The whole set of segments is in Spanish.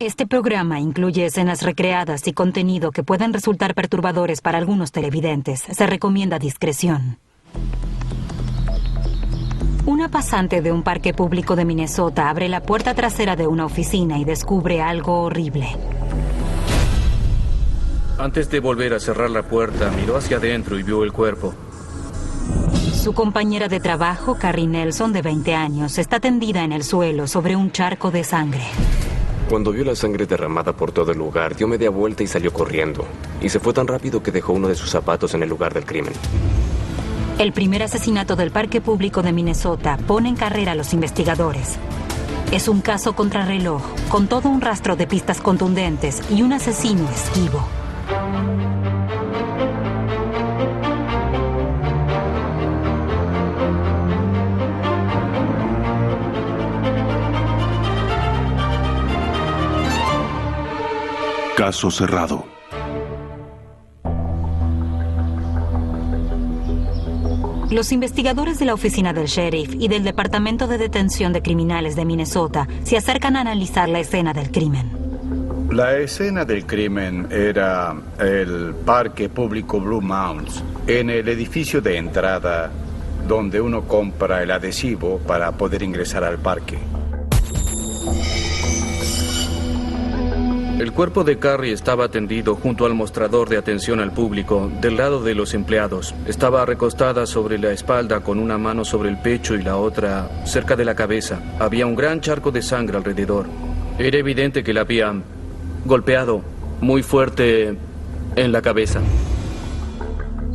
Este programa incluye escenas recreadas y contenido que pueden resultar perturbadores para algunos televidentes. Se recomienda discreción. Una pasante de un parque público de Minnesota abre la puerta trasera de una oficina y descubre algo horrible. Antes de volver a cerrar la puerta, miró hacia adentro y vio el cuerpo. Su compañera de trabajo, Carrie Nelson, de 20 años, está tendida en el suelo sobre un charco de sangre. Cuando vio la sangre derramada por todo el lugar, dio media vuelta y salió corriendo. Y se fue tan rápido que dejó uno de sus zapatos en el lugar del crimen. El primer asesinato del parque público de Minnesota pone en carrera a los investigadores. Es un caso contrarreloj, con todo un rastro de pistas contundentes y un asesino esquivo. Caso cerrado. Los investigadores de la oficina del sheriff y del Departamento de Detención de Criminales de Minnesota se acercan a analizar la escena del crimen. La escena del crimen era el parque público Blue Mounds, en el edificio de entrada donde uno compra el adhesivo para poder ingresar al parque. El cuerpo de Carrie estaba tendido junto al mostrador de atención al público, del lado de los empleados. Estaba recostada sobre la espalda con una mano sobre el pecho y la otra cerca de la cabeza. Había un gran charco de sangre alrededor. Era evidente que la habían golpeado muy fuerte en la cabeza.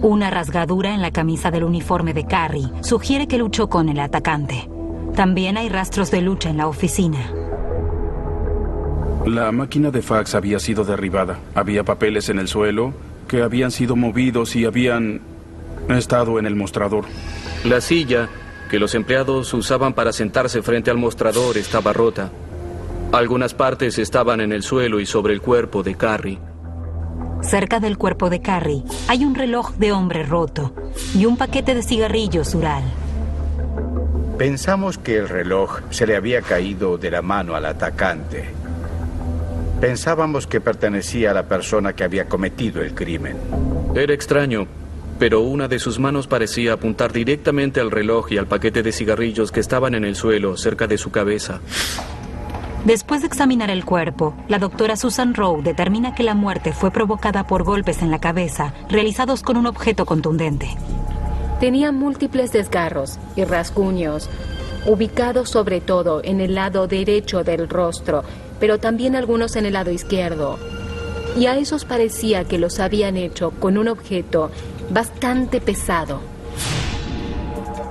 Una rasgadura en la camisa del uniforme de Carrie sugiere que luchó con el atacante. También hay rastros de lucha en la oficina. La máquina de fax había sido derribada. Había papeles en el suelo que habían sido movidos y habían estado en el mostrador. La silla que los empleados usaban para sentarse frente al mostrador estaba rota. Algunas partes estaban en el suelo y sobre el cuerpo de Carrie. Cerca del cuerpo de Carrie hay un reloj de hombre roto y un paquete de cigarrillos Ural. Pensamos que el reloj se le había caído de la mano al atacante. Pensábamos que pertenecía a la persona que había cometido el crimen. Era extraño, pero una de sus manos parecía apuntar directamente al reloj y al paquete de cigarrillos que estaban en el suelo, cerca de su cabeza. Después de examinar el cuerpo, la doctora Susan Rowe determina que la muerte fue provocada por golpes en la cabeza, realizados con un objeto contundente. Tenía múltiples desgarros y rasguños, ubicados sobre todo en el lado derecho del rostro, pero también algunos en el lado izquierdo. Y a esos parecía que los habían hecho con un objeto bastante pesado.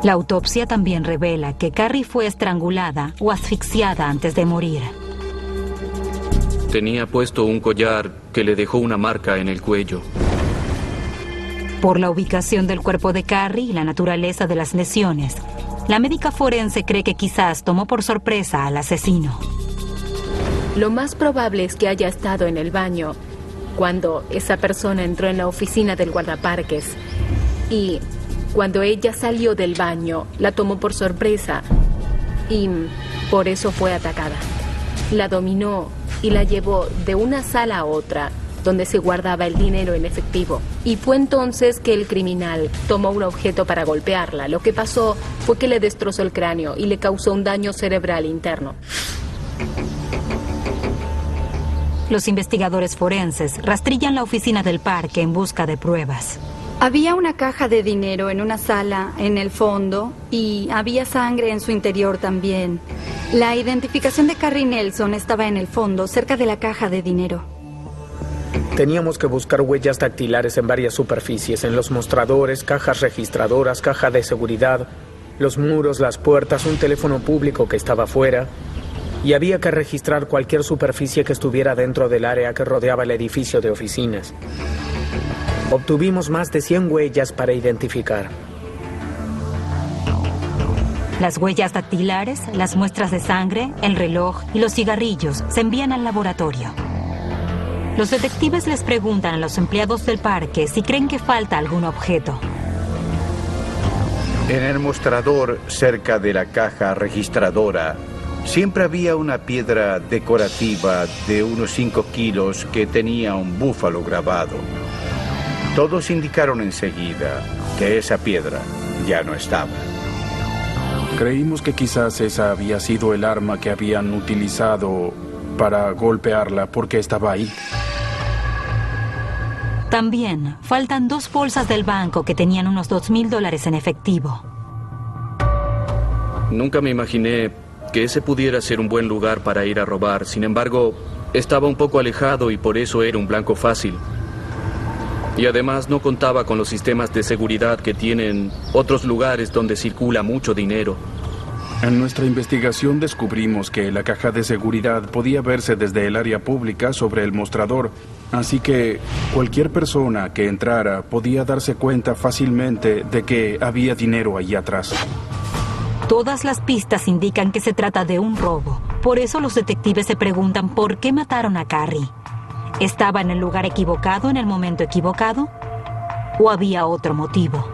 La autopsia también revela que Carrie fue estrangulada o asfixiada antes de morir. Tenía puesto un collar que le dejó una marca en el cuello. Por la ubicación del cuerpo de Carrie y la naturaleza de las lesiones, la médica forense cree que quizás tomó por sorpresa al asesino. Lo más probable es que haya estado en el baño cuando esa persona entró en la oficina del guardaparques. Y cuando ella salió del baño, la tomó por sorpresa y por eso fue atacada. La dominó y la llevó de una sala a otra, donde se guardaba el dinero en efectivo. Y fue entonces que el criminal tomó un objeto para golpearla. Lo que pasó fue que le destrozó el cráneo y le causó un daño cerebral interno. Los investigadores forenses rastrillan la oficina del parque en busca de pruebas. Había una caja de dinero en una sala en el fondo y había sangre en su interior también. La identificación de Carrie Nelson estaba en el fondo, cerca de la caja de dinero. Teníamos que buscar huellas dactilares en varias superficies, en los mostradores, cajas registradoras, caja de seguridad, los muros, las puertas, un teléfono público que estaba afuera. Y había que registrar cualquier superficie que estuviera dentro del área que rodeaba el edificio de oficinas. Obtuvimos más de 100 huellas para identificar. Las huellas dactilares, las muestras de sangre, el reloj y los cigarrillos se envían al laboratorio. Los detectives les preguntan a los empleados del parque si creen que falta algún objeto. En el mostrador, cerca de la caja registradora, siempre había una piedra decorativa de unos 5 kilos que tenía un búfalo grabado. Todos indicaron enseguida que esa piedra ya no estaba. Creímos que quizás esa había sido el arma que habían utilizado para golpearla porque estaba ahí. También faltan 2 bolsas del banco que tenían unos $2,000 en efectivo. Nunca me imaginé que ese pudiera ser un buen lugar para ir a robar. Sin embargo, estaba un poco alejado y por eso era un blanco fácil. Y además no contaba con los sistemas de seguridad que tienen otros lugares donde circula mucho dinero. En nuestra investigación descubrimos que la caja de seguridad podía verse desde el área pública sobre el mostrador, así que cualquier persona que entrara podía darse cuenta fácilmente de que había dinero ahí atrás. Todas las pistas indican que se trata de un robo. Por eso los detectives se preguntan por qué mataron a Carrie. ¿Estaba en el lugar equivocado en el momento equivocado? ¿O había otro motivo?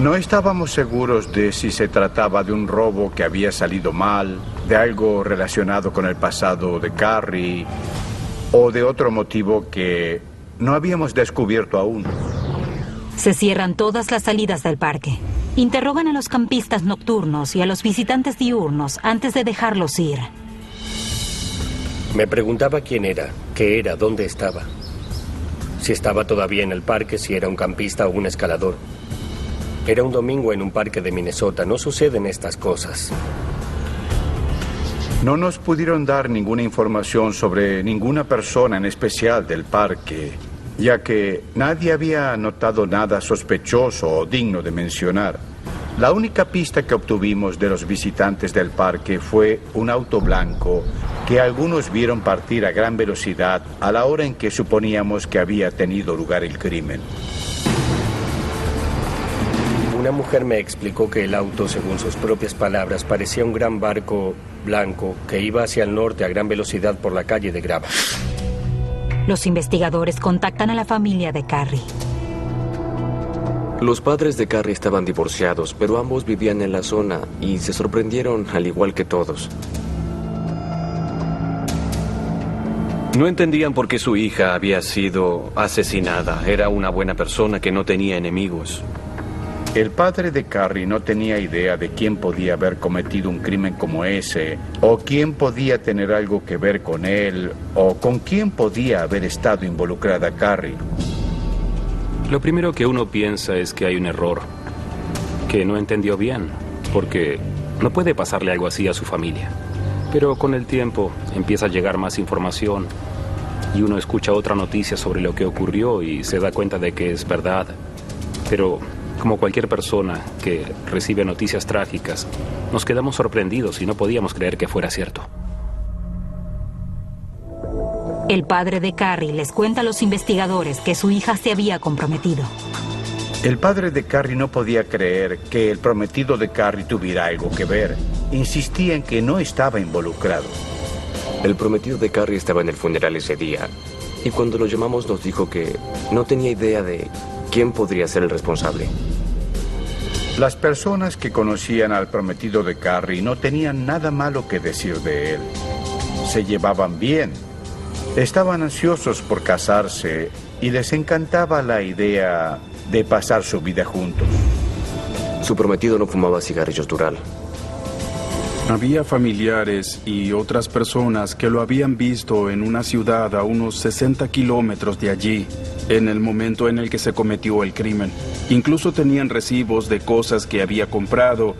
No estábamos seguros de si se trataba de un robo que había salido mal, de algo relacionado con el pasado de Carrie, o de otro motivo que no habíamos descubierto aún. Se cierran todas las salidas del parque. Interrogan a los campistas nocturnos y a los visitantes diurnos antes de dejarlos ir. Me preguntaba quién era, qué era, dónde estaba. Si estaba todavía en el parque, si era un campista o un escalador. Era un domingo en un parque de Minnesota. No suceden estas cosas. No nos pudieron dar ninguna información sobre ninguna persona en especial del parque, ya que nadie había notado nada sospechoso o digno de mencionar. La única pista que obtuvimos de los visitantes del parque fue un auto blanco que algunos vieron partir a gran velocidad a la hora en que suponíamos que había tenido lugar el crimen. Una mujer me explicó que el auto, según sus propias palabras, parecía un gran barco blanco que iba hacia el norte a gran velocidad por la calle de grava. Los investigadores contactan a la familia de Carrie. Los padres de Carrie estaban divorciados, pero ambos vivían en la zona y se sorprendieron al igual que todos. No entendían por qué su hija había sido asesinada. Era una buena persona que no tenía enemigos. El padre de Carrie no tenía idea de quién podía haber cometido un crimen como ese, o quién podía tener algo que ver con él, o con quién podía haber estado involucrada Carrie. Lo primero que uno piensa es que hay un error, que no entendió bien, porque no puede pasarle algo así a su familia. Pero con el tiempo empieza a llegar más información y uno escucha otra noticia sobre lo que ocurrió y se da cuenta de que es verdad. Pero como cualquier persona que recibe noticias trágicas, nos quedamos sorprendidos y no podíamos creer que fuera cierto. El padre de Carrie les cuenta a los investigadores que su hija se había comprometido. El padre de Carrie no podía creer que el prometido de Carrie tuviera algo que ver. Insistía en que no estaba involucrado. El prometido de Carrie estaba en el funeral ese día, y cuando lo llamamos nos dijo que no tenía idea de quién podría ser el responsable. Las personas que conocían al prometido de Carrie no tenían nada malo que decir de él. Se llevaban bien. Estaban ansiosos por casarse y les encantaba la idea de pasar su vida juntos. Su prometido no fumaba cigarrillos Dural. Había familiares y otras personas que lo habían visto en una ciudad a unos 60 kilómetros de allí, en el momento en el que se cometió el crimen. Incluso tenían recibos de cosas que había comprado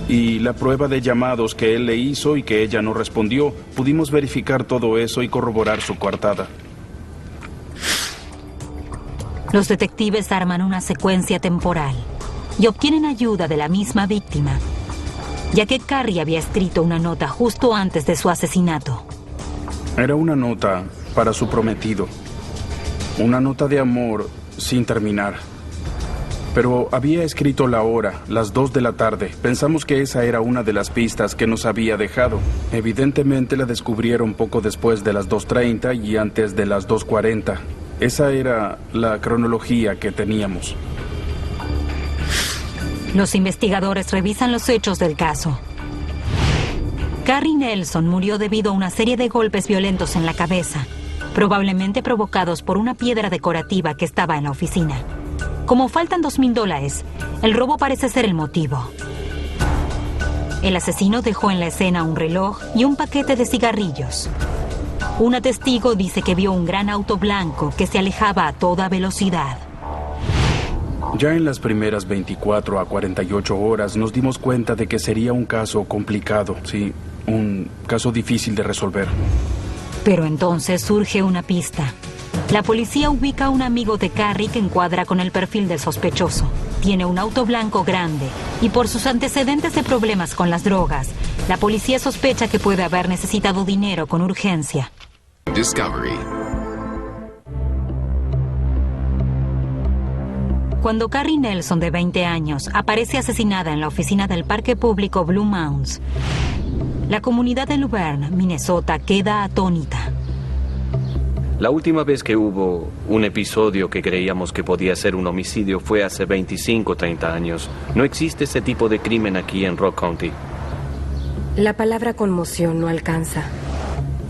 y la prueba de llamados que él le hizo y que ella no respondió. Pudimos verificar todo eso y corroborar su coartada. Los detectives arman una secuencia temporal y obtienen ayuda de la misma víctima, ya que Carrie había escrito una nota justo antes de su asesinato. Era una nota para su prometido. Una nota de amor sin terminar. Pero había escrito la hora, las 2 de la tarde. Pensamos que esa era una de las pistas que nos había dejado. Evidentemente la descubrieron poco después de las 2:30 y antes de las 2:40. Esa era la cronología que teníamos. Los investigadores revisan los hechos del caso. Carrie Nelson murió debido a una serie de golpes violentos en la cabeza, probablemente provocados por una piedra decorativa que estaba en la oficina. Como faltan $2,000, el robo parece ser el motivo. El asesino dejó en la escena un reloj y un paquete de cigarrillos. Una testigo dice que vio un gran auto blanco que se alejaba a toda velocidad. Ya en las primeras 24 a 48 horas nos dimos cuenta de que sería un caso complicado, sí, un caso difícil de resolver. Pero entonces surge una pista. La policía ubica a un amigo de Carrie que encuadra con el perfil del sospechoso. Tiene un auto blanco grande y por sus antecedentes de problemas con las drogas, la policía sospecha que puede haber necesitado dinero con urgencia. Discovery. Cuando Carrie Nelson, de 20 años, aparece asesinada en la oficina del parque público Blue Mounds, la comunidad de Luverne, Minnesota, queda atónita. La última vez que hubo un episodio que creíamos que podía ser un homicidio fue hace 25 o 30 años. No existe ese tipo de crimen aquí en Rock County. La palabra conmoción no alcanza.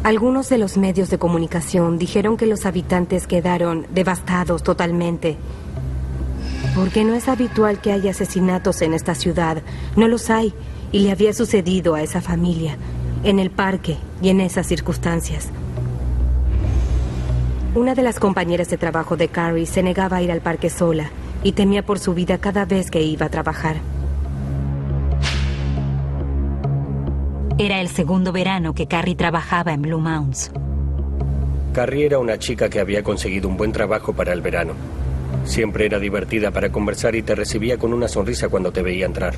Algunos de los medios de comunicación dijeron que los habitantes quedaron devastados totalmente. Porque no es habitual que haya asesinatos en esta ciudad. No los hay. Y le había sucedido a esa familia, en el parque y en esas circunstancias. Una de las compañeras de trabajo de Carrie se negaba a ir al parque sola y temía por su vida cada vez que iba a trabajar. Era el segundo verano que Carrie trabajaba en Blue Mounds. Carrie era una chica que había conseguido un buen trabajo para el verano. Siempre era divertida para conversar y te recibía con una sonrisa cuando te veía entrar.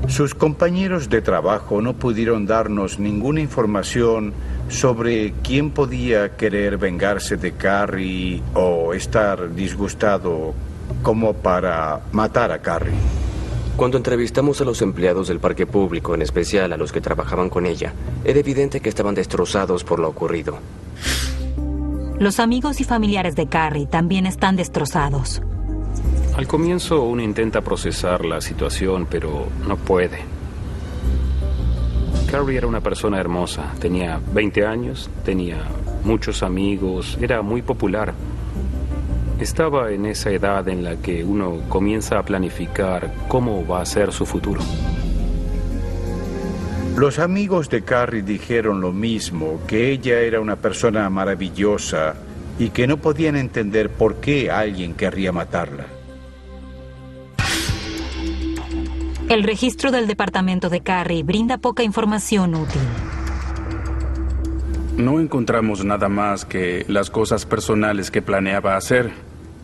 Sus compañeros de trabajo no pudieron darnos ninguna información sobre quién podía querer vengarse de Carrie o estar disgustado como para matar a Carrie. Cuando entrevistamos a los empleados del parque público, en especial a los que trabajaban con ella, era evidente que estaban destrozados por lo ocurrido. Los amigos y familiares de Carrie también están destrozados. Al comienzo uno intenta procesar la situación, pero no puede. Carrie era una persona hermosa. Tenía 20 años, tenía muchos amigos, era muy popular. Estaba en esa edad en la que uno comienza a planificar cómo va a ser su futuro. Los amigos de Carrie dijeron lo mismo, que ella era una persona maravillosa y que no podían entender por qué alguien querría matarla. El registro del departamento de Carrie brinda poca información útil. No encontramos nada más que las cosas personales que planeaba hacer.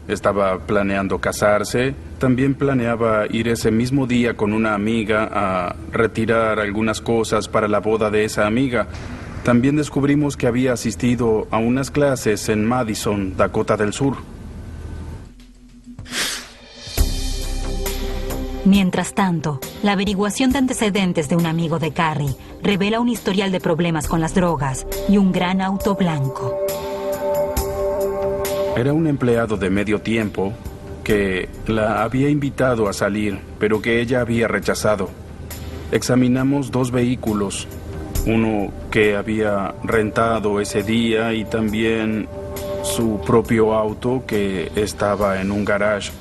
Estaba planeando casarse, también planeaba ir ese mismo día con una amiga a retirar algunas cosas para la boda de esa amiga. También descubrimos que había asistido a unas clases en Madison, Dakota del Sur. Mientras tanto, la averiguación de antecedentes de un amigo de Carrie revela un historial de problemas con las drogas y un gran auto blanco. Era un empleado de medio tiempo que la había invitado a salir, pero que ella había rechazado. Examinamos 2 vehículos, uno que había rentado ese día y también su propio auto que estaba en un garage.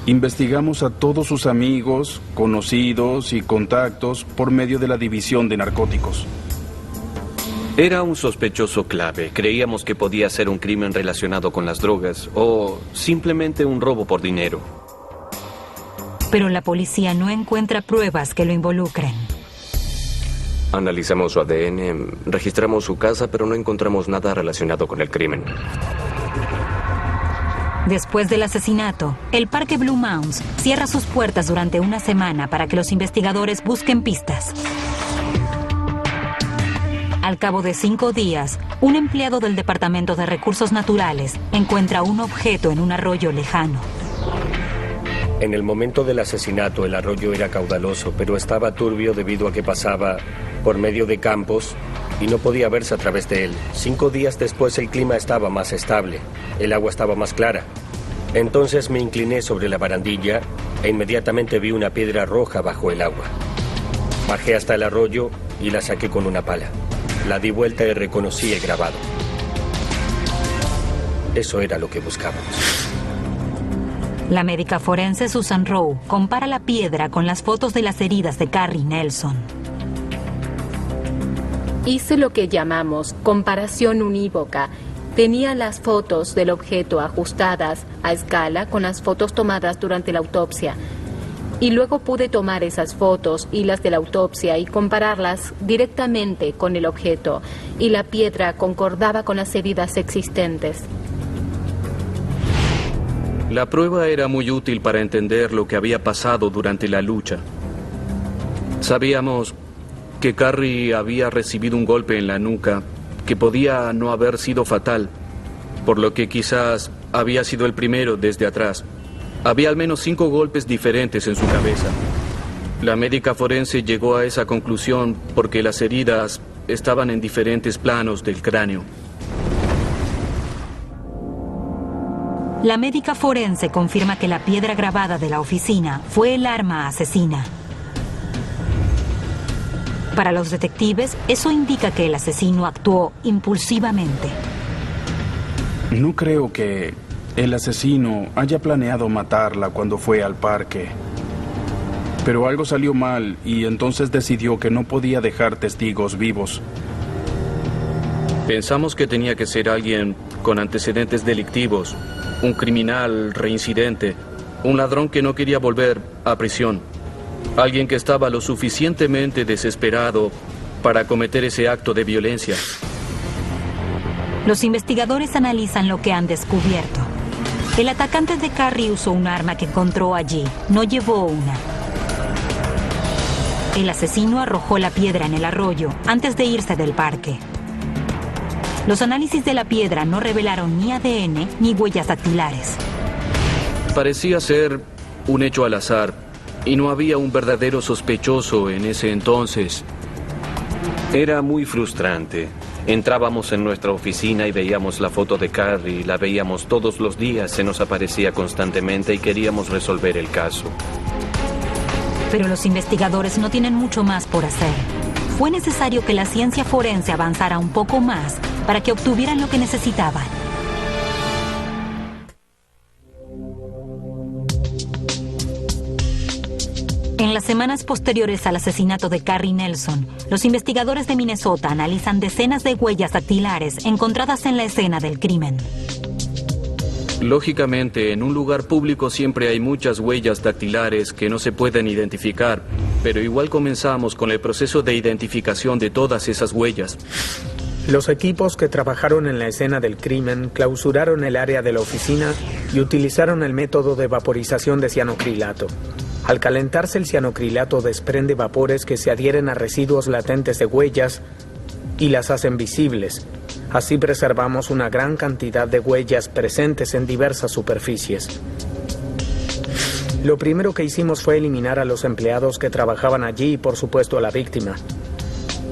Investigamos a todos sus amigos, conocidos y contactos por medio de la división de narcóticos. Era un sospechoso clave. Creíamos que podía ser un crimen relacionado con las drogas o simplemente un robo por dinero. Pero la policía no encuentra pruebas que lo involucren. Analizamos su ADN, registramos su casa, pero no encontramos nada relacionado con el crimen. Después del asesinato, el Parque Blue Mounds cierra sus puertas durante una semana para que los investigadores busquen pistas. Al cabo de 5 días, un empleado del Departamento de Recursos Naturales encuentra un objeto en un arroyo lejano. En el momento del asesinato, el arroyo era caudaloso, pero estaba turbio debido a que pasaba por medio de campos y no podía verse a través de él. 5 días después, el clima estaba más estable. El agua estaba más clara. Entonces me incliné sobre la barandilla e inmediatamente vi una piedra roja bajo el agua. Bajé hasta el arroyo y la saqué con una pala. La di vuelta y reconocí el grabado. Eso era lo que buscábamos. La médica forense Susan Rowe compara la piedra con las fotos de las heridas de Carrie Nelson. Hice lo que llamamos comparación unívoca. Tenía las fotos del objeto ajustadas a escala con las fotos tomadas durante la autopsia. Y luego pude tomar esas fotos y las de la autopsia y compararlas directamente con el objeto. Y la piedra concordaba con las heridas existentes. La prueba era muy útil para entender lo que había pasado durante la lucha. Sabíamos que Carrie había recibido un golpe en la nuca que podía no haber sido fatal, por lo que quizás había sido el primero desde atrás. Había al menos 5 golpes diferentes en su cabeza. La médica forense llegó a esa conclusión porque las heridas estaban en diferentes planos del cráneo. La médica forense confirma que la piedra grabada de la oficina fue el arma asesina. Para los detectives, eso indica que el asesino actuó impulsivamente. No creo que el asesino haya planeado matarla cuando fue al parque. Pero algo salió mal y entonces decidió que no podía dejar testigos vivos. Pensamos que tenía que ser alguien con antecedentes delictivos, un criminal reincidente, un ladrón que no quería volver a prisión. Alguien que estaba lo suficientemente desesperado para cometer ese acto de violencia. Los investigadores analizan lo que han descubierto. El atacante de Carrie usó un arma que encontró allí, no llevó una. El asesino arrojó la piedra en el arroyo antes de irse del parque. Los análisis de la piedra no revelaron ni ADN ni huellas dactilares. Parecía ser un hecho al azar. Y no había un verdadero sospechoso en ese entonces. Era muy frustrante. Entrábamos en nuestra oficina y veíamos la foto de Carrie, la veíamos todos los días, se nos aparecía constantemente y queríamos resolver el caso. Pero los investigadores no tienen mucho más por hacer. Fue necesario que la ciencia forense avanzara un poco más para que obtuvieran lo que necesitaban. En las semanas posteriores al asesinato de Carrie Nelson, los investigadores de Minnesota analizan decenas de huellas dactilares encontradas en la escena del crimen. Lógicamente, en un lugar público siempre hay muchas huellas dactilares que no se pueden identificar, pero igual comenzamos con el proceso de identificación de todas esas huellas. Los equipos que trabajaron en la escena del crimen clausuraron el área de la oficina y utilizaron el método de vaporización de cianocrilato. Al calentarse, el cianocrilato desprende vapores que se adhieren a residuos latentes de huellas y las hacen visibles. Así preservamos una gran cantidad de huellas presentes en diversas superficies. Lo primero que hicimos fue eliminar a los empleados que trabajaban allí y, por supuesto, a la víctima.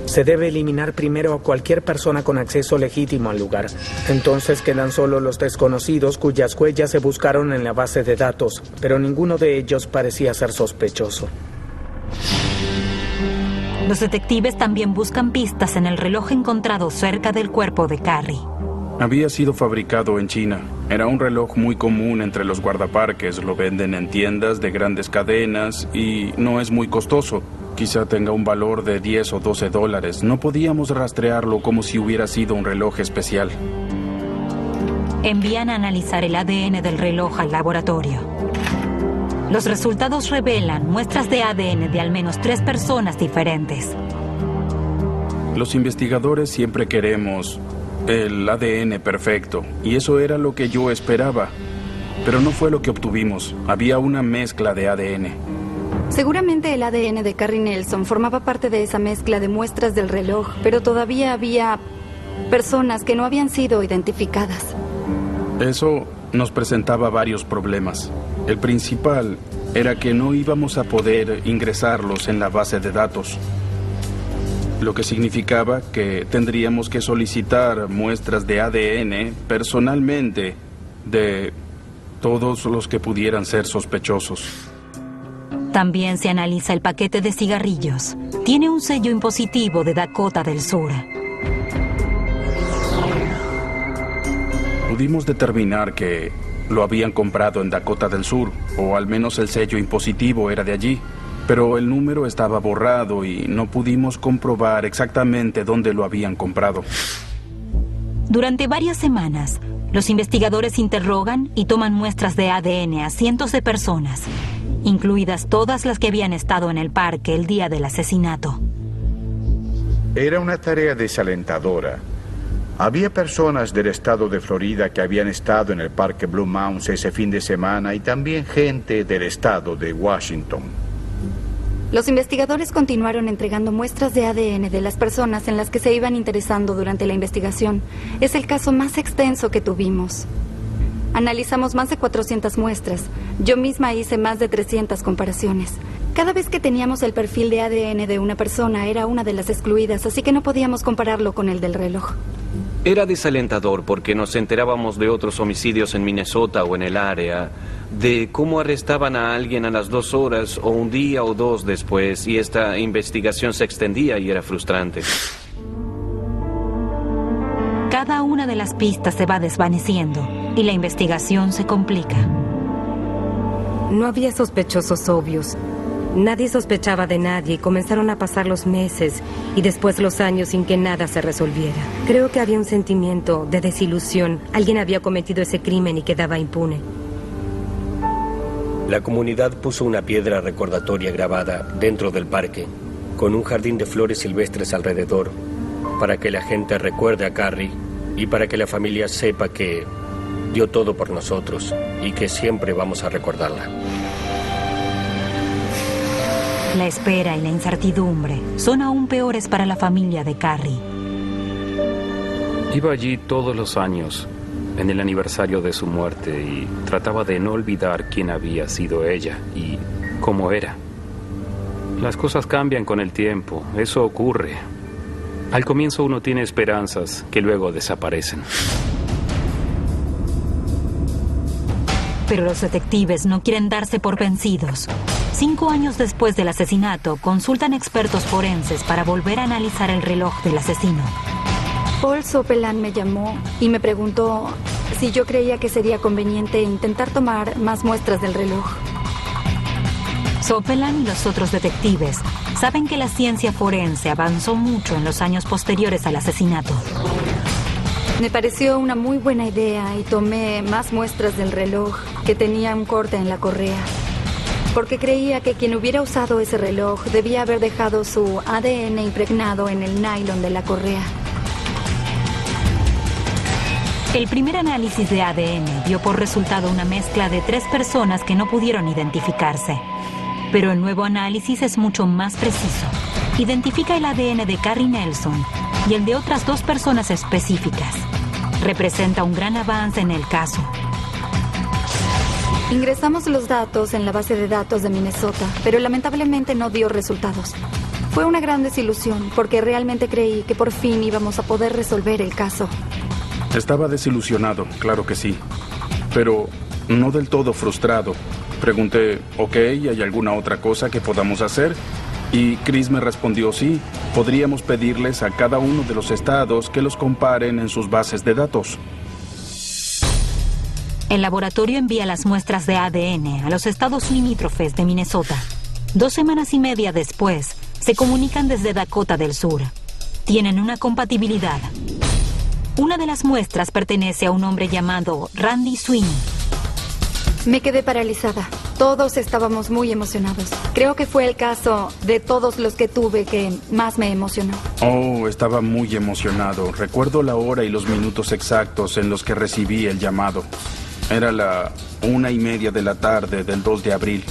Se debe eliminar primero a cualquier persona con acceso legítimo al lugar. Entonces quedan solo los desconocidos cuyas huellas se buscaron en la base de datos, pero ninguno de ellos parecía ser sospechoso. Los detectives también buscan pistas en el reloj encontrado cerca del cuerpo de Carrie. Había sido fabricado en China. Era un reloj muy común entre los guardaparques. Lo venden en tiendas de grandes cadenas y no es muy costoso. Quizá tenga un valor de $10 o $12. No podíamos rastrearlo como si hubiera sido un reloj especial. Envían a analizar el ADN del reloj al laboratorio. Los resultados revelan muestras de ADN de al menos 3 personas diferentes. Los investigadores siempre queremos el ADN perfecto, y eso era lo que yo esperaba. Pero no fue lo que obtuvimos. Había una mezcla de ADN. Seguramente el ADN de Carrie Nelson formaba parte de esa mezcla de muestras del reloj, pero todavía había personas que no habían sido identificadas. Eso nos presentaba varios problemas. El principal era que no íbamos a poder ingresarlos en la base de datos, lo que significaba que tendríamos que solicitar muestras de ADN personalmente de todos los que pudieran ser sospechosos. También se analiza el paquete de cigarrillos. Tiene un sello impositivo de Dakota del Sur. Pudimos determinar que lo habían comprado en Dakota del Sur, o al menos el sello impositivo era de allí. Pero el número estaba borrado y no pudimos comprobar exactamente dónde lo habían comprado. Durante varias semanas, los investigadores interrogan y toman muestras de ADN a cientos de personas, incluidas todas las que habían estado en el parque el día del asesinato. Era una tarea desalentadora. Había personas del estado de Florida que habían estado en el parque Blue Mounds ese fin de semana y también gente del estado de Washington. Los investigadores continuaron entregando muestras de ADN de las personas en las que se iban interesando durante la investigación. Es el caso más extenso que tuvimos. Analizamos más de 400 muestras. Yo misma hice más de 300 comparaciones. Cada vez que teníamos el perfil de ADN de una persona era una de las excluidas, así que no podíamos compararlo con el del reloj. Era desalentador porque nos enterábamos de otros homicidios en Minnesota o en el área, de cómo arrestaban a alguien a las 2 horas o un día o 2 después, y esta investigación se extendía y era frustrante. Cada una de las pistas se va desvaneciendo y la investigación se complica. No había sospechosos obvios. Nadie sospechaba de nadie y comenzaron a pasar los meses y después los años sin que nada se resolviera. Creo que había un sentimiento de desilusión. Alguien había cometido ese crimen y quedaba impune. La comunidad puso una piedra recordatoria grabada dentro del parque, con un jardín de flores silvestres alrededor, para que la gente recuerde a Carrie y para que la familia sepa que dio todo por nosotros y que siempre vamos a recordarla. La espera y la incertidumbre son aún peores para la familia de Carrie. Iba allí todos los años, en el aniversario de su muerte, y trataba de no olvidar quién había sido ella y cómo era. Las cosas cambian con el tiempo, eso ocurre. Al comienzo uno tiene esperanzas que luego desaparecen. Pero los detectives no quieren darse por vencidos. 5 años después del asesinato, consultan expertos forenses para volver a analizar el reloj del asesino. Paul Sopelan me llamó y me preguntó si yo creía que sería conveniente intentar tomar más muestras del reloj. Sopelan y los otros detectives saben que la ciencia forense avanzó mucho en los años posteriores al asesinato. Me pareció una muy buena idea y tomé más muestras del reloj, que tenía un corte en la correa, porque creía que quien hubiera usado ese reloj debía haber dejado su ADN impregnado en el nylon de la correa. El primer análisis de ADN dio por resultado una mezcla de 3 personas que no pudieron identificarse. Pero el nuevo análisis es mucho más preciso. Identifica el ADN de Carrie Nelson y el de otras 2 personas específicas. Representa un gran avance en el caso. Ingresamos los datos en la base de datos de Minnesota, pero lamentablemente no dio resultados. Fue una gran desilusión porque realmente creí que por fin íbamos a poder resolver el caso. Estaba desilusionado, claro que sí, pero no del todo frustrado. Pregunté, ¿ok, hay alguna otra cosa que podamos hacer? Y Chris me respondió, sí, podríamos pedirles a cada uno de los estados que los comparen en sus bases de datos. El laboratorio envía las muestras de ADN a los estados limítrofes de Minnesota. 2 semanas y media después, se comunican desde Dakota del Sur. Tienen una compatibilidad. Una de las muestras pertenece a un hombre llamado Randy Sweeney. Me quedé paralizada. Todos estábamos muy emocionados. Creo que fue el caso de todos los que tuve que más me emocionó. Oh, estaba muy emocionado. Recuerdo la hora y los minutos exactos en los que recibí el llamado. Era la 1:30 de la tarde del 2 de abril.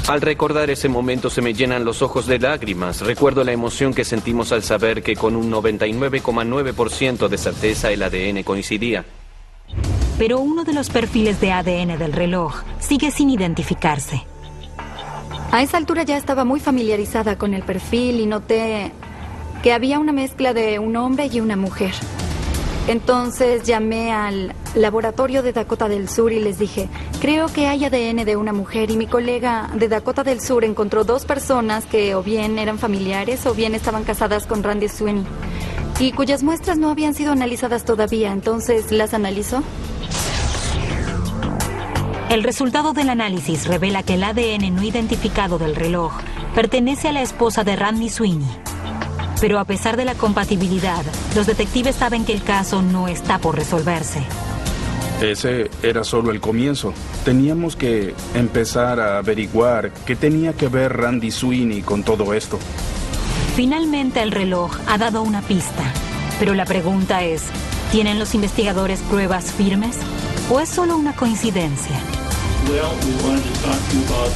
Al recordar ese momento se me llenan los ojos de lágrimas. Recuerdo la emoción que sentimos al saber que con un 99,9% de certeza el ADN coincidía. Pero uno de los perfiles de ADN del reloj sigue sin identificarse. A esa altura ya estaba muy familiarizada con el perfil y noté que había una mezcla de un hombre y una mujer. Entonces llamé al laboratorio de Dakota del Sur y les dije, creo que hay ADN de una mujer, y mi colega de Dakota del Sur encontró 2 personas que o bien eran familiares o bien estaban casadas con Randy Sweeney, y cuyas muestras no habían sido analizadas todavía. Entonces, ¿las analizó? El resultado del análisis revela que el ADN no identificado del reloj pertenece a la esposa de Randy Sweeney. Pero a pesar de la compatibilidad, los detectives saben que el caso no está por resolverse. Ese era solo el comienzo. Teníamos que empezar a averiguar qué tenía que ver Randy Sweeney con todo esto. Finalmente el reloj ha dado una pista, pero la pregunta es, ¿tienen los investigadores pruebas firmes o es solo una coincidencia? Well, we wanted to talk to you about,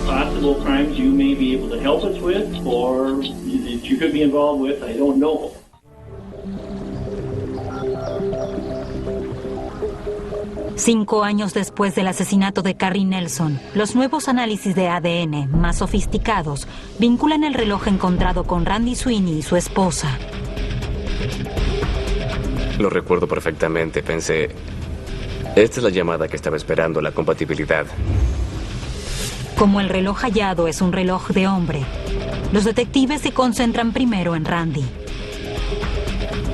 possible crimes you may be able to help us with, or that you could be involved with. I don't know. Cinco años después del asesinato de Carrie Nelson, los nuevos análisis de ADN, más sofisticados, vinculan el reloj encontrado con Randy Sweeney y su esposa. Lo recuerdo perfectamente. Pensé, esta es la llamada que estaba esperando, la compatibilidad. Como el reloj hallado es un reloj de hombre, los detectives se concentran primero en Randy.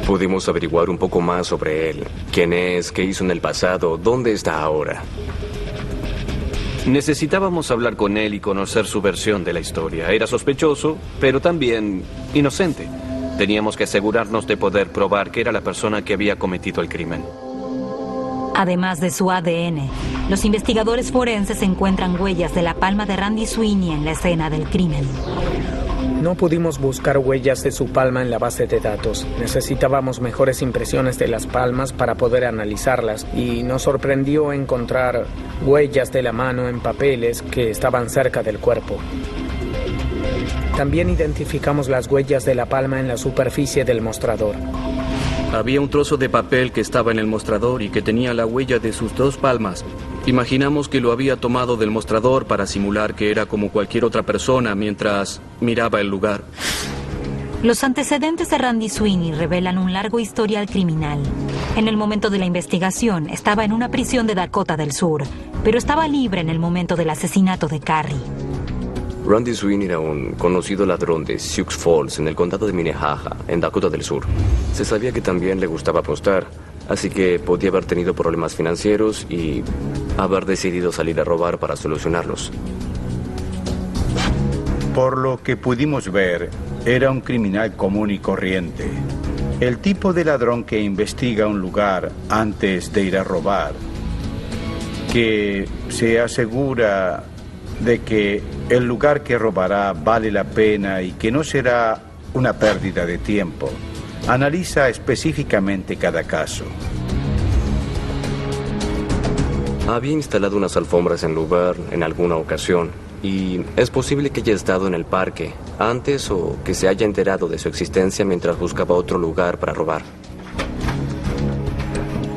Pudimos averiguar un poco más sobre él. ¿Quién es? ¿Qué hizo en el pasado? ¿Dónde está ahora? Necesitábamos hablar con él y conocer su versión de la historia. Era sospechoso, pero también inocente. Teníamos que asegurarnos de poder probar que era la persona que había cometido el crimen. Además de su ADN, los investigadores forenses encuentran huellas de la palma de Randy Sweeney en la escena del crimen. No pudimos buscar huellas de su palma en la base de datos. Necesitábamos mejores impresiones de las palmas para poder analizarlas, y nos sorprendió encontrar huellas de la mano en papeles que estaban cerca del cuerpo. También identificamos las huellas de la palma en la superficie del mostrador. Había un trozo de papel que estaba en el mostrador y que tenía la huella de sus 2 palmas. Imaginamos que lo había tomado del mostrador para simular que era como cualquier otra persona mientras miraba el lugar. Los antecedentes de Randy Sweeney revelan un largo historial criminal. En el momento de la investigación estaba en una prisión de Dakota del Sur, pero estaba libre en el momento del asesinato de Carrie. Randy Sweeney era un conocido ladrón de Sioux Falls, en el condado de Minnehaha, en Dakota del Sur. Se sabía que también le gustaba apostar, así que podía haber tenido problemas financieros y haber decidido salir a robar para solucionarlos. Por lo que pudimos ver, era un criminal común y corriente. El tipo de ladrón que investiga un lugar antes de ir a robar, que se asegura de que el lugar que robará vale la pena y que no será una pérdida de tiempo. Analiza específicamente cada caso. Había instalado unas alfombras en lugar en alguna ocasión, y es posible que haya estado en el parque antes o que se haya enterado de su existencia mientras buscaba otro lugar para robar.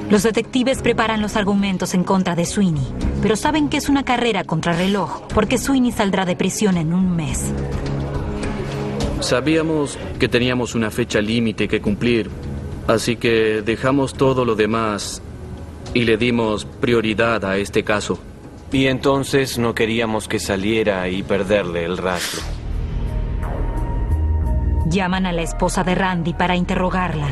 Los detectives preparan los argumentos en contra de Sweeney, pero saben que es una carrera contra reloj, porque Sweeney saldrá de prisión en un mes. Sabíamos que teníamos una fecha límite que cumplir, así que dejamos todo lo demás y le dimos prioridad a este caso. Y entonces no queríamos que saliera y perderle el rastro. Llaman a la esposa de Randy para interrogarla.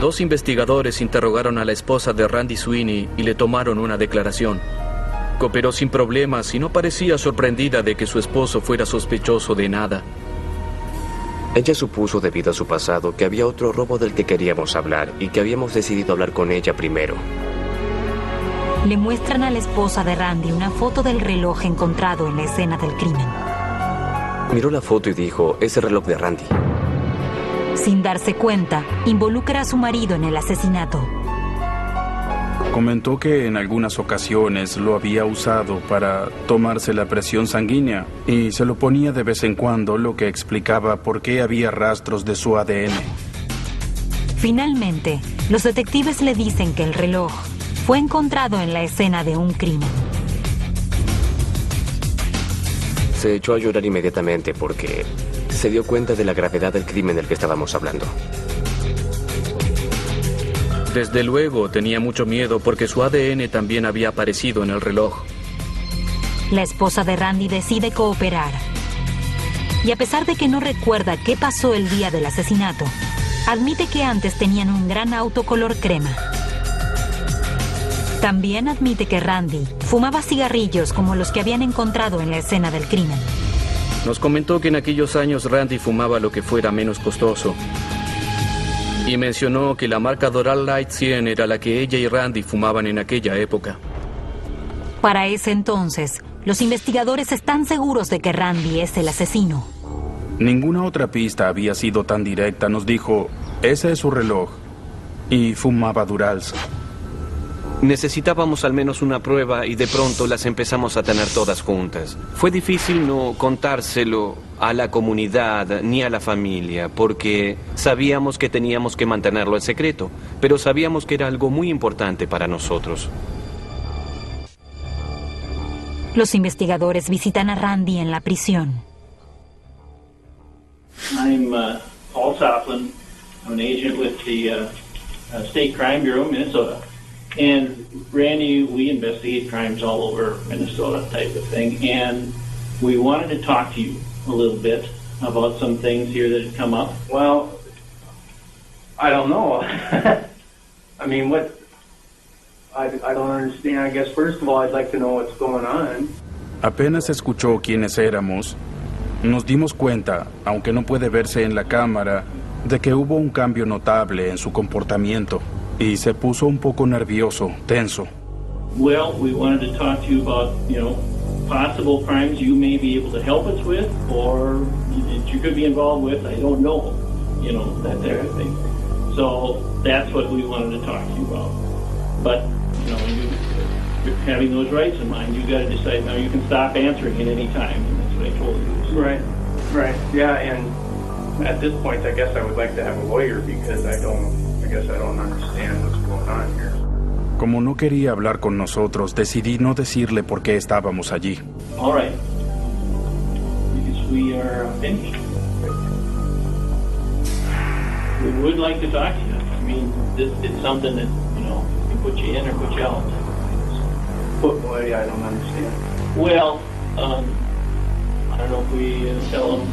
2 investigadores interrogaron a la esposa de Randy Sweeney y le tomaron una declaración. Cooperó sin problemas y no parecía sorprendida de que su esposo fuera sospechoso de nada. Ella supuso, debido a su pasado, que había otro robo del que queríamos hablar y que habíamos decidido hablar con ella primero. Le muestran a la esposa de Randy una foto del reloj encontrado en la escena del crimen. Miró la foto y dijo, ese reloj de Randy. Sin darse cuenta, involucra a su marido en el asesinato. Comentó que en algunas ocasiones lo había usado para tomarse la presión sanguínea y se lo ponía de vez en cuando, lo que explicaba por qué había rastros de su ADN. Finalmente, los detectives le dicen que el reloj fue encontrado en la escena de un crimen. Se echó a llorar inmediatamente porque se dio cuenta de la gravedad del crimen del que estábamos hablando. Desde luego tenía mucho miedo porque su ADN también había aparecido en el reloj. La esposa de Randy decide cooperar. Y a pesar de que no recuerda qué pasó el día del asesinato, admite que antes tenían un gran auto color crema. También admite que Randy fumaba cigarrillos como los que habían encontrado en la escena del crimen. Nos comentó que en aquellos años Randy fumaba lo que fuera menos costoso. Y mencionó que la marca Doral Light 100 era la que ella y Randy fumaban en aquella época. Para ese entonces, los investigadores están seguros de que Randy es el asesino. Ninguna otra pista había sido tan directa. Nos dijo, ese es su reloj. Y fumaba Durals. Necesitábamos al menos una prueba y de pronto las empezamos a tener todas juntas. Fue difícil no contárselo a la comunidad ni a la familia porque sabíamos que teníamos que mantenerlo en secreto, pero sabíamos que era algo muy importante para nosotros. Los investigadores visitan a Randy en la prisión. I'm Paul Soflin. I'm an agent with the State Crime Bureau, Minnesota. And Randy, we investigate crimes all over Minnesota type of thing. And we wanted to talk to you a little bit about some things here that had come up. Well, I don't know. I mean, what... I don't understand. I guess, first of all, I'd like to know what's going on. Apenas escuchó quiénes éramos. Nos dimos cuenta, aunque no puede verse en la cámara, de que hubo un cambio notable en su comportamiento. Y se puso un poco nervioso, tenso. Well, we wanted to talk to you about, possible crimes you may be able to help us with, or that you could be involved with. I don't know, that type of thing. So that's what we wanted to talk to you about. But, you're having those rights in mind. You got to decide now. You can stop answering at any time. And that's what I told you. Right. Yeah, and at this point, I guess I would like to have a lawyer because I don't understand what's going on here. Como no quería hablar con nosotros, decidí no decirle por qué estábamos allí. All right. Because we are finished. We would like to talk to you. I mean, this is something that, can put you in or put you out. What way? I don't understand. Well, I don't know if we tell them.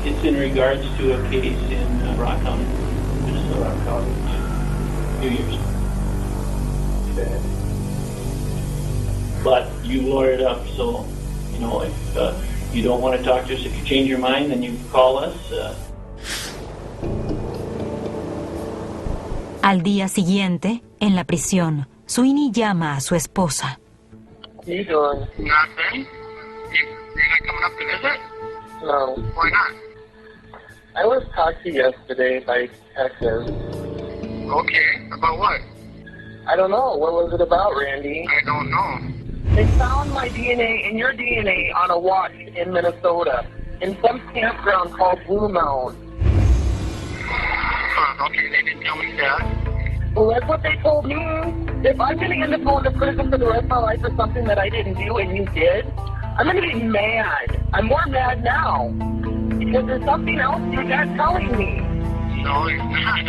It's in regards to a case in Rock County, Minnesota. Rock County. Few years. Okay. But you lawyered up, so if you don't want to talk to us, if you change your mind, then you can call us. Al día siguiente, en la prisión, Sweeney llama a su esposa. What are you doing? Nothing. You're not coming up to visit? No. Why not? I was talked to yesterday by detectives. Okay, about what? I don't know. What was it about, Randy? I don't know. They found my DNA and your DNA on a watch in Minnesota, in some campground called Blue Mound. Okay, they didn't tell me that. Well, that's what they told me. If I'm going to end up going to prison for the rest of my life for something that I didn't do and you did, I'm going to be mad. I'm more mad now. Because there's something else you're not telling me. No, it's not.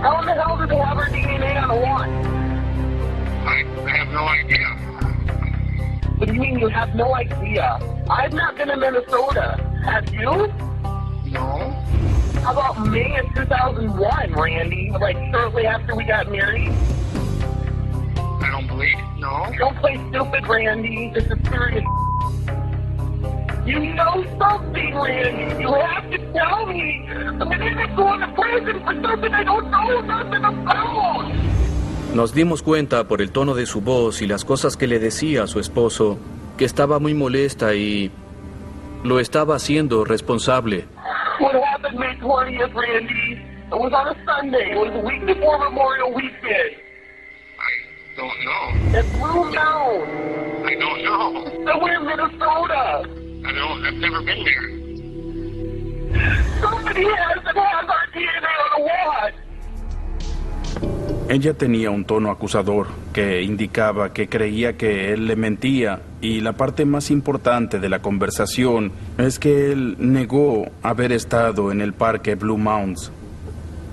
How in the hell did they have our DNA on a watch? I have no idea. What do you mean you have no idea? I've not been in Minnesota. Have you? No. How about May of 2001, Randy? Like shortly after we got married? I don't believe it. No. Don't play stupid, Randy. This is serious. You know something, Randy. You have to tell me. I'm going to end up going to prison for something I don't know nothing about. Nos dimos cuenta por el tono de su voz y las cosas que le decía a su esposo que estaba muy molesta y lo estaba haciendo responsable. What happened May 20th, Randy? It was on a Sunday. It was a week before Memorial Weekend. I don't know. At Blue Mound. I don't know. Somewhere in Minnesota. I don't. I've never been there. Somebody has our DNA on a watch. Ella tenía un tono acusador que indicaba que creía que él le mentía, y la parte más importante de la conversación es que él negó haber estado en el parque Blue Mounds.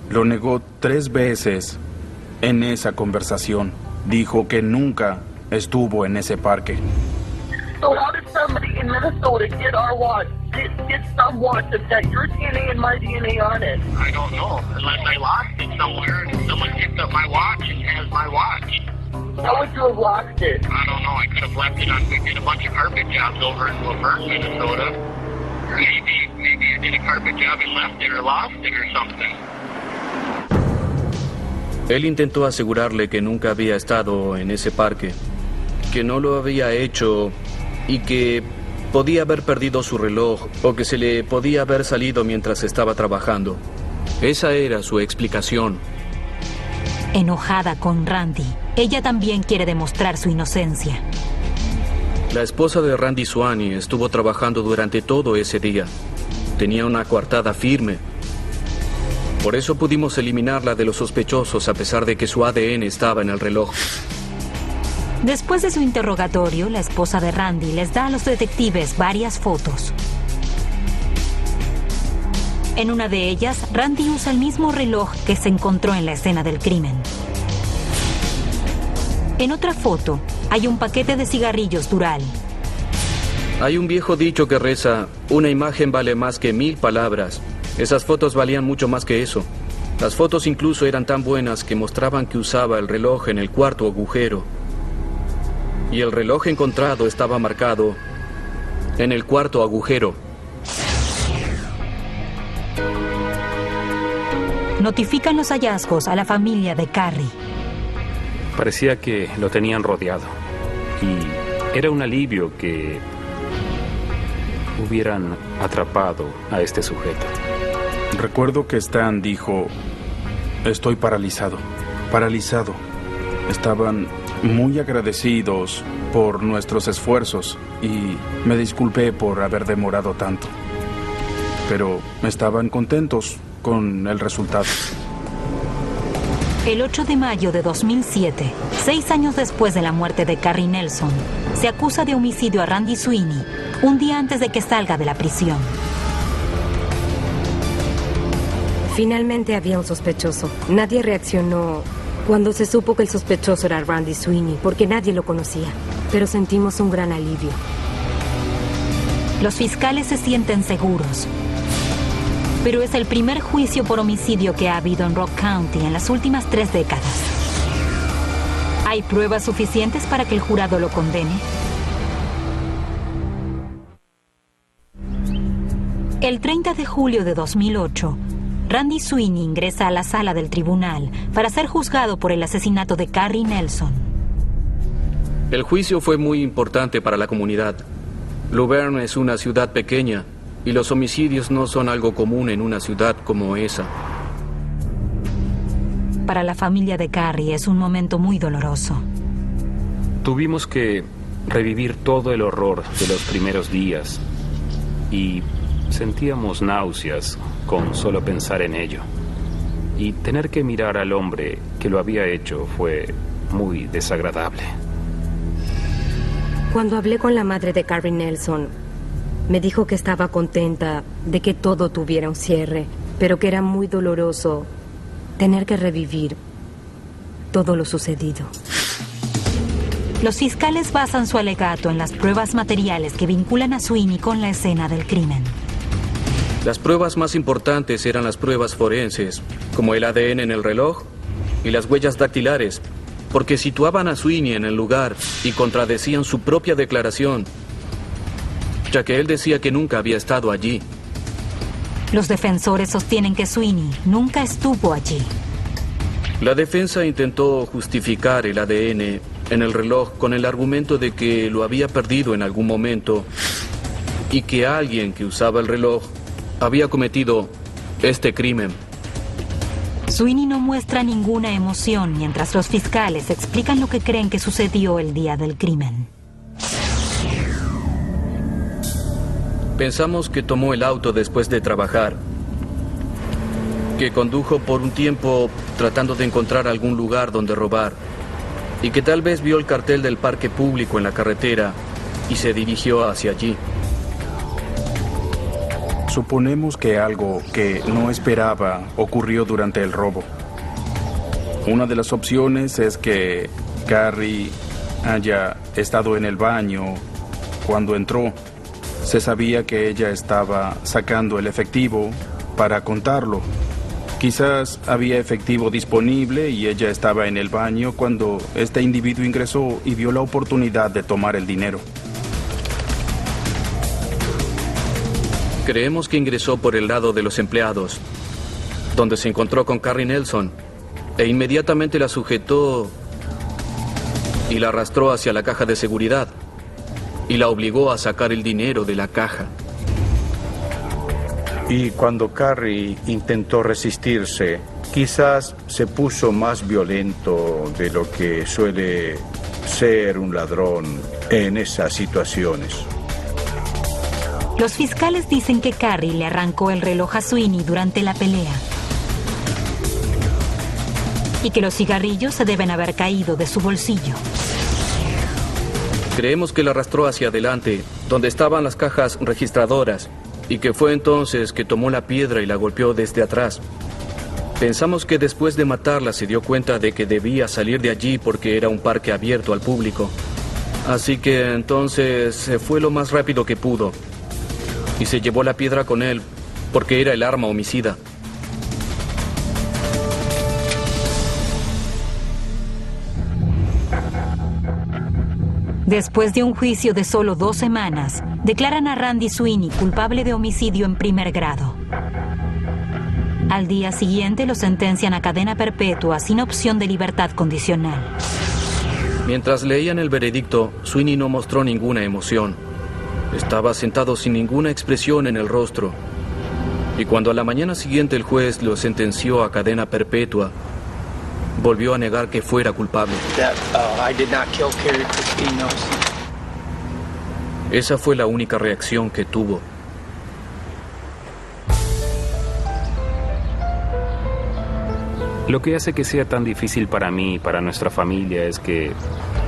Lo negó 3 veces en esa conversación. Dijo que nunca estuvo en ese parque. So how did somebody in Minnesota get our watch? Get some watch that's got your DNA and my DNA on it? I don't know. Unless I lost it somewhere and someone picked up my watch and has my watch. How would you have lost it? I don't know. I could have left it on. We did a bunch of carpet jobs over in Laverne, Minnesota. Maybe I did a carpet job and left it or lost it or something. Él intentó asegurarle que nunca había estado en ese parque, que no lo había hecho y que podía haber perdido su reloj o que se le podía haber salido mientras estaba trabajando. Esa era su explicación. Enojada con Randy, ella también quiere demostrar su inocencia. La esposa de Randy Sweeney estuvo trabajando durante todo ese día. Tenía una coartada firme. Por eso pudimos eliminarla de los sospechosos a pesar de que su ADN estaba en el reloj. Después de su interrogatorio, la esposa de Randy les da a los detectives varias fotos. En una de ellas, Randy usa el mismo reloj que se encontró en la escena del crimen. En otra foto, hay un paquete de cigarrillos Dural. Hay un viejo dicho que reza, una imagen vale más que 1000 palabras. Esas fotos valían mucho más que eso. Las fotos incluso eran tan buenas que mostraban que usaba el reloj en el cuarto agujero. Y el reloj encontrado estaba marcado en el cuarto agujero. Notifican los hallazgos a la familia de Carrie. Parecía que lo tenían rodeado. Y era un alivio que hubieran atrapado a este sujeto. Recuerdo que Stan dijo, estoy paralizado. Estaban muy agradecidos por nuestros esfuerzos y me disculpé por haber demorado tanto. Pero estaban contentos con el resultado. El 8 de mayo de 2007, 6 años después de la muerte de Carrie Nelson, se acusa de homicidio a Randy Sweeney, un día antes de que salga de la prisión. Finalmente había un sospechoso. Nadie reaccionó cuando se supo que el sospechoso era Randy Sweeney, porque nadie lo conocía. Pero sentimos un gran alivio. Los fiscales se sienten seguros. Pero es el primer juicio por homicidio que ha habido en Rock County en las últimas 3 décadas. ¿Hay pruebas suficientes para que el jurado lo condene? El 30 de julio de 2008, Randy Sweeney ingresa a la sala del tribunal para ser juzgado por el asesinato de Carrie Nelson. El juicio fue muy importante para la comunidad. Luverne es una ciudad pequeña y los homicidios no son algo común en una ciudad como esa. Para la familia de Carrie es un momento muy doloroso. Tuvimos que revivir todo el horror de los primeros días y sentíamos náuseas con solo pensar en ello. Y tener que mirar al hombre que lo había hecho fue muy desagradable. Cuando hablé con la madre de Carrie Nelson, me dijo que estaba contenta de que todo tuviera un cierre, pero que era muy doloroso tener que revivir todo lo sucedido. Los fiscales basan su alegato en las pruebas materiales que vinculan a Sweeney con la escena del crimen. Las pruebas más importantes eran las pruebas forenses, como el ADN en el reloj y las huellas dactilares, porque situaban a Sweeney en el lugar y contradecían su propia declaración, ya que él decía que nunca había estado allí. Los defensores sostienen que Sweeney nunca estuvo allí. La defensa intentó justificar el ADN en el reloj con el argumento de que lo había perdido en algún momento y que alguien que usaba el reloj había cometido este crimen. Sweeney no muestra ninguna emoción mientras los fiscales explican lo que creen que sucedió el día del crimen. Pensamos que tomó el auto después de trabajar, que condujo por un tiempo tratando de encontrar algún lugar donde robar y que tal vez vio el cartel del parque público en la carretera y se dirigió hacia allí. Suponemos que algo que no esperaba ocurrió durante el robo. Una de las opciones es que Carrie haya estado en el baño cuando entró. Se sabía que ella estaba sacando el efectivo para contarlo. Quizás había efectivo disponible y ella estaba en el baño cuando este individuo ingresó y vio la oportunidad de tomar el dinero. Creemos que ingresó por el lado de los empleados, donde se encontró con Carrie Nelson, e inmediatamente la sujetó y la arrastró hacia la caja de seguridad y la obligó a sacar el dinero de la caja. Y cuando Carrie intentó resistirse, quizás se puso más violento de lo que suele ser un ladrón en esas situaciones. Los fiscales dicen que Carrie le arrancó el reloj a Sweeney durante la pelea y que los cigarrillos se deben haber caído de su bolsillo. Creemos que la arrastró hacia adelante, donde estaban las cajas registradoras, y que fue entonces que tomó la piedra y la golpeó desde atrás. Pensamos que después de matarla se dio cuenta de que debía salir de allí porque era un parque abierto al público. Así que entonces se fue lo más rápido que pudo y se llevó la piedra con él porque era el arma homicida. Después de un juicio de solo 2 semanas, declaran a Randy Sweeney culpable de homicidio en primer grado. Al día siguiente lo sentencian a cadena perpetua sin opción de libertad condicional. Mientras leían el veredicto, Sweeney no mostró ninguna emoción. Estaba sentado sin ninguna expresión en el rostro. Y cuando a la mañana siguiente el juez lo sentenció a cadena perpetua, volvió a negar que fuera culpable. Esa fue la única reacción que tuvo. Lo que hace que sea tan difícil para mí y para nuestra familia es que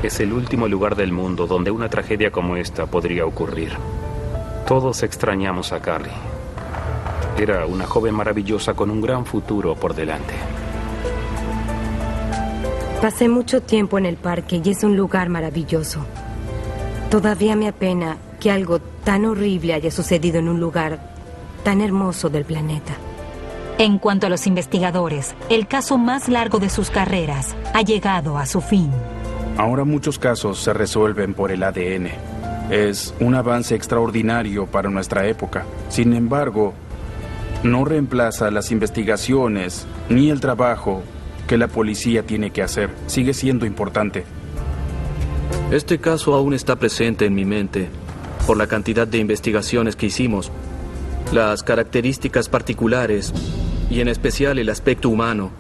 es el último lugar del mundo donde una tragedia como esta podría ocurrir. Todos extrañamos a Carrie. Era una joven maravillosa con un gran futuro por delante. Pasé mucho tiempo en el parque y es un lugar maravilloso. Todavía me apena que algo tan horrible haya sucedido en un lugar tan hermoso del planeta. En cuanto a los investigadores, el caso más largo de sus carreras ha llegado a su fin. Ahora muchos casos se resuelven por el ADN. Es un avance extraordinario para nuestra época. Sin embargo, no reemplaza las investigaciones ni el trabajo que la policía tiene que hacer. Sigue siendo importante. Este caso aún está presente en mi mente por la cantidad de investigaciones que hicimos, las características particulares y en especial el aspecto humano.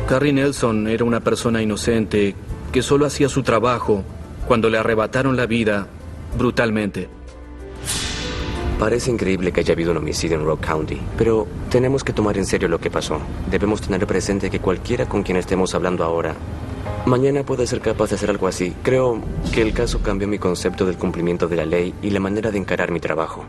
Carrie Nelson era una persona inocente que solo hacía su trabajo cuando le arrebataron la vida brutalmente. Parece increíble que haya habido un homicidio en Rock County, pero tenemos que tomar en serio lo que pasó. Debemos tener presente que cualquiera con quien estemos hablando ahora, mañana puede ser capaz de hacer algo así. Creo que el caso cambió mi concepto del cumplimiento de la ley y la manera de encarar mi trabajo.